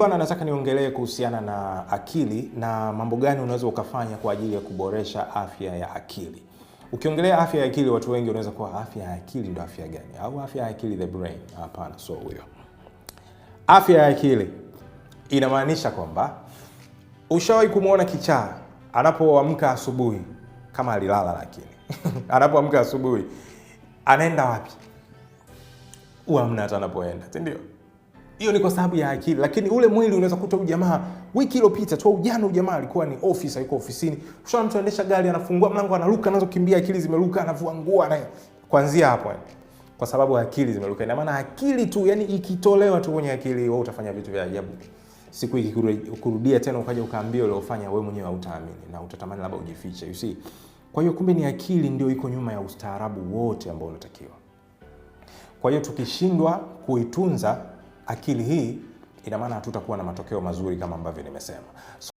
Bwana, nataka niongelee kuhusiana na akili na mambo gani unaweza ukafanya kwa ajili ya kuboresha afya ya akili. Ukiongelea afya ya akili, watu wengi wanaweza kuwa afya ya akili ndio afya gani? Au afya ya akili the brain? Hapana, so huyo. Afya ya akili inamaanisha kwamba ushawahi kumuona kichaa anapoamka asubuhi, kama alilala lakini anapoamka asubuhi anaenda wapi? Hamna hata anapoenda, si ndio? Hiyo ni kwa sababu ya akili, lakini ule mwili unaweza kuta ujamaa wiki iliyopita tu ujana ujamaa alikuwa ni officer, yuko ofisini. Ushaona mtu anaendesha gari, anafungua mlango, anaruka, anaanza kukimbia, akili zimeruka, anavua nguo na kuanzia hapo. Kwa sababu akili zimeruka. Ina maana akili tu, yani ikitolewa tu kwenye akili, wewe utafanya vitu vya ajabu. Siku ikikurudia tena ukaja ukaambia ile ufanya, wewe mwenyewe hautaamini na utatamani labda ujifiche, you see. Kwa hiyo kumbe ni akili ndio iko nyuma ya ustaarabu wote ambao unatakiwa. Kwa hiyo tukishindwa kuitunza akili hii, ina maana hatutakuwa na matokeo mazuri kama ambavyo nimesema.